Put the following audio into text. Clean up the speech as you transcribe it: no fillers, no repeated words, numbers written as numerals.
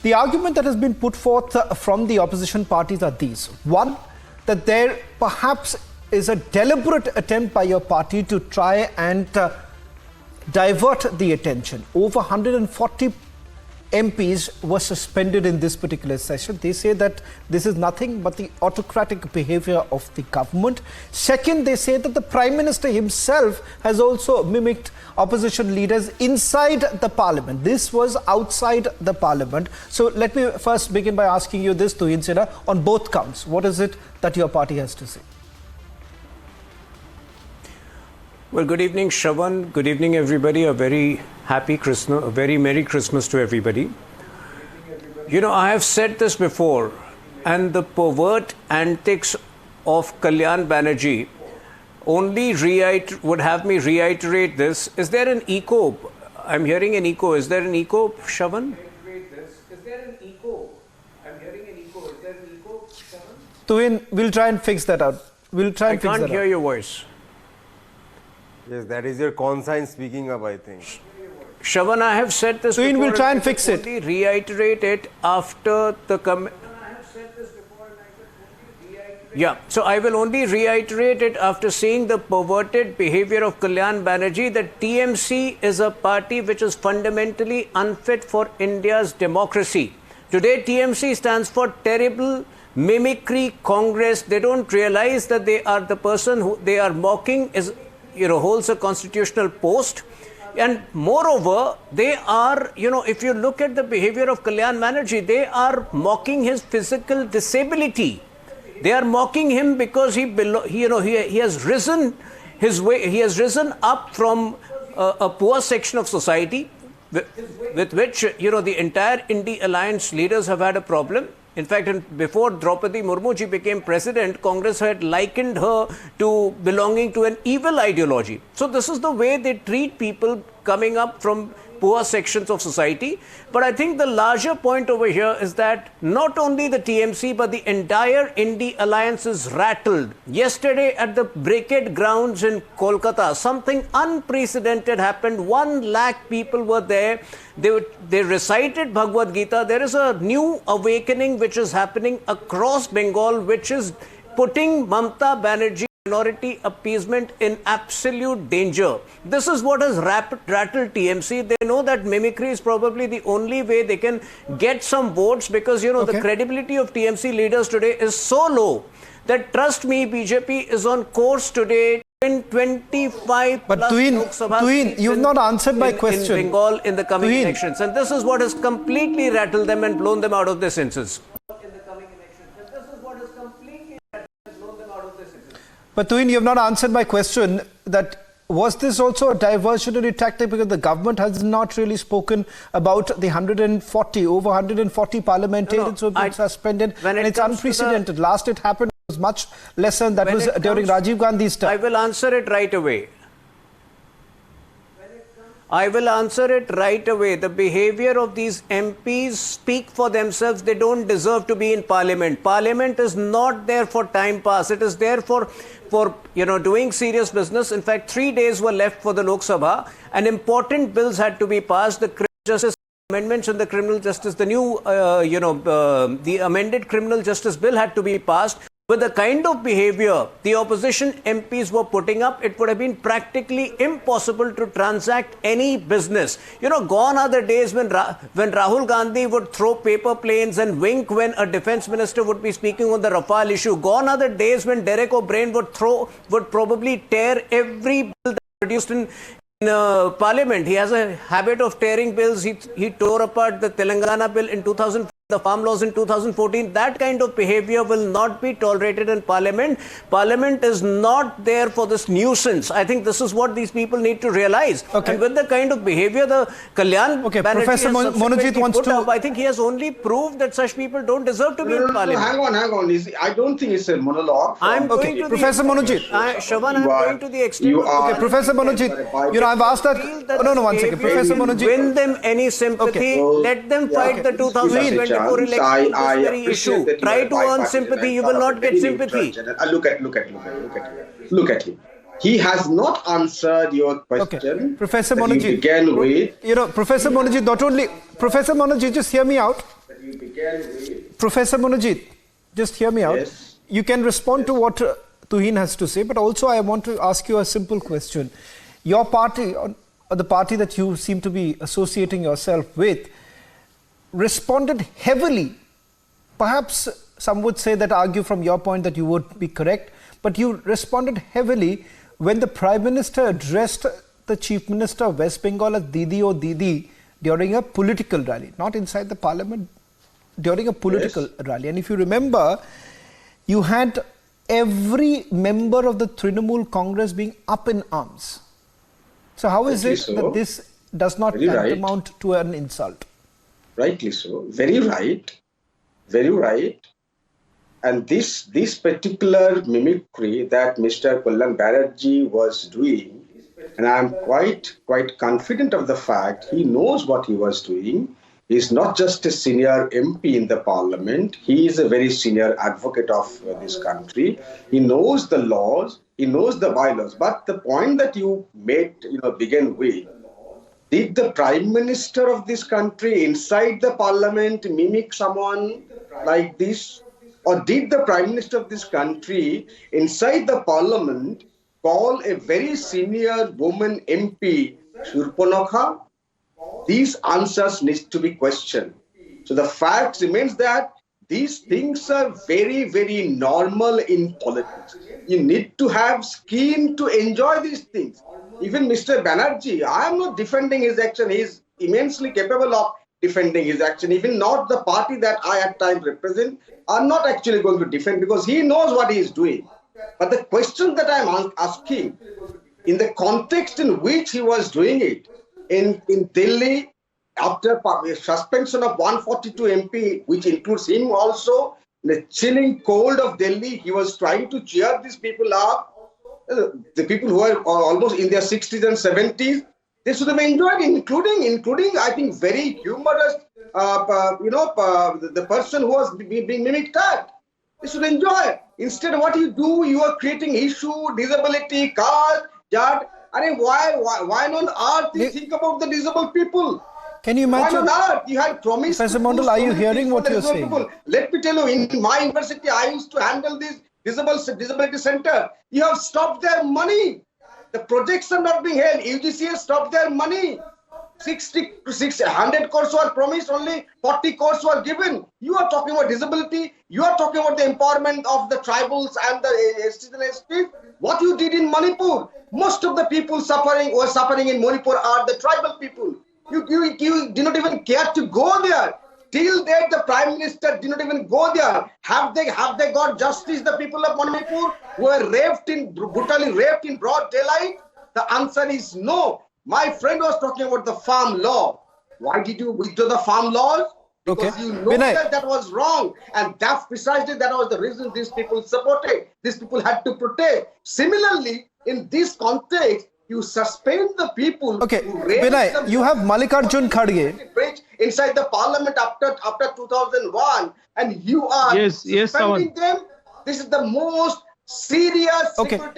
The argument that has been put forth from the opposition parties are these. One, that there perhaps is a deliberate attempt by your party to try and divert the attention. Over 140 MPs were suspended in this particular session. They say that this is nothing but the autocratic behavior of the government. Second, they say that the Prime Minister himself has also mimicked opposition leaders inside the parliament. This was outside the parliament. So let me first begin by asking you this, Tuhin Sinha, on both counts. What is it that your party has to say? Well, good evening, Shravan. Good evening, everybody. A very happy Christmas, a very Merry Christmas to everybody. You know, I have said this before, and the pervert antics of Kalyan Banerjee only would have me reiterate this. Is there an echo? I'm hearing an echo. Is there an echo, Shravan? Is there an echo? I'm hearing an echo. Is there an echo, Shravan? Tuhin, we'll try and fix that out. We'll try and fix that out. I can't hear your voice. Yes, that is your conscience speaking up, I think. Shravan, I have said this before. We'll try and fix it. Only reiterate it after the Yeah, so I will only reiterate it after seeing the perverted behavior of Kalyan Banerjee that TMC is a party which is fundamentally unfit for India's democracy. Today, TMC stands for Terrible Mimicry Congress. They don't realize that they are the person who they are mocking is, holds a constitutional post. And moreover, they are, if you look at the behavior of Kalyan Banerjee, they are mocking his physical disability. They are mocking him because he has risen he has risen up from a poor section of society with which, the entire Indie Alliance leaders have had a problem. In fact, before Draupadi Murmu ji became president, Congress had likened her to belonging to an evil ideology. So this is the way they treat people coming up from poor sections of society. But I think the larger point over here is that not only the TMC, but the entire Indie Alliance is rattled. Yesterday at the Brigade grounds in Kolkata, something unprecedented happened. 1 lakh people were there. They recited Bhagavad Gita. There is a new awakening which is happening across Bengal, which is putting Mamata Banerjee minority appeasement in absolute danger. This is what has rattled TMC. They know that mimicry is probably the only way they can get some votes because, the credibility of TMC leaders today is so low that, trust me, BJP is on course today in 25 but plus Tuhin, you've not answered my question. In Bengal in the coming elections. And this is what has completely rattled them and blown them out of their senses. But Tuhin, you have not answered my question that was this also a diversionary tactic because the government has not really spoken about the over 140 parliamentarians who have been suspended, and it's unprecedented. Last it happened was much lesser, that was during Rajiv Gandhi's term. I will answer it right away. I will answer it right away. The behavior of these MPs speak for themselves. They don't deserve to be in Parliament. Parliament is not there for time pass. It is there for doing serious business. In fact, 3 days were left for the Lok Sabha, and important bills had to be passed. The criminal justice amendments in the criminal justice, the new, the amended criminal justice bill had to be passed. With the kind of behavior the opposition MPs were putting up, it would have been practically impossible to transact any business. Gone are the days when Rahul Gandhi would throw paper planes and wink when a defense minister would be speaking on the Rafale issue. Gone are the days when Derek O'Brien would probably tear every bill that produced in Parliament. He has a habit of tearing bills. He tore apart the Telangana bill in 2004. The farm laws in 2014, that kind of behavior will not be tolerated in Parliament. Parliament is not there for this nuisance. I think this is what these people need to realize. Okay. And with the kind of behavior the Kalyan Professor Monojit wants to... I think he has only proved that such people don't deserve to be in Parliament. Hang on. I don't think it's a monologue. I'm going to Professor Monojit. Shravan, I'm going to the extreme. Professor Monojit, I've asked that... No, one second. Professor Monojit. Win them any sympathy. Let them fight the 2020. I issue. Try to earn sympathy, you will not get sympathy. Look at him. He has not answered your question. Okay. Professor Monojit, began with. Professor Monojit, not only... Professor Monojit, just hear me out. Professor Monajit, just hear me out. Yes. You can respond to what Tuhin has to say, but also I want to ask you a simple question. Your party, or the party that you seem to be associating yourself with, responded heavily. Perhaps some would say that, argue from your point that you would be correct, but you responded heavily when the Prime Minister addressed the Chief Minister of West Bengal as Didi or Didi during a political rally, not inside the parliament, during a political rally. And if you remember, you had every member of the Trinamool Congress being up in arms. So how is it that this does not amount to an insult? Rightly so. Very right. Very right. And this particular mimicry that Mr. Kalyan Banerjee was doing, and I'm quite confident of the fact he knows what he was doing. He's not just a senior MP in the parliament. He is a very senior advocate of this country. He knows the laws. He knows the bylaws. But the point that you made, begin with, did the Prime Minister of this country inside the parliament mimic someone like this? Or did the Prime Minister of this country inside the parliament call a very senior woman MP Shurpanakha? These answers need to be questioned. So the fact remains that these things are very, very normal in politics. You need to have skin to enjoy these things. Even Mr. Banerjee, I am not defending his action. He is immensely capable of defending his action. Even not the party that I at times represent are not actually going to defend, because he knows what he is doing. But the question that I am asking, in the context in which he was doing it, in Delhi, after suspension of 142 MP, which includes him also, in the chilling cold of Delhi, he was trying to cheer these people up. The people who are almost in their 60s and 70s, they should have enjoyed, including I think, very humorous, the person who was being mimicked at. They should enjoy. Instead, what you do, you are creating issue, disability, caste, jat. Why on earth you think about the disabled people? Can you imagine? Why on earth you had promised? Professor Mondal, are you hearing what you're saying? People. Let me tell you, in my university, I used to handle this disability center. You have stopped their money. The projects are not being held. UGC has stopped their money. 100 crores were promised, only 40 crores were given. You are talking about disability. You are talking about the empowerment of the tribals and the STs and STs. What you did in Manipur, most of the people who are suffering in Manipur are the tribal people. You did not even care to go there. Till date, the Prime Minister did not even go there. Have they got justice, the people of Manipur who were brutally raped in broad daylight? The answer is no. My friend was talking about the farm law. Why did you withdraw the farm laws? Because you know that was wrong. And that's precisely that was the reason these people supported. These people had to protect. Similarly, in this context, you suspend the people who Vinay, you have Mallikarjun Kharge inside the parliament after 2001, and you are suspending them. This is the most serious security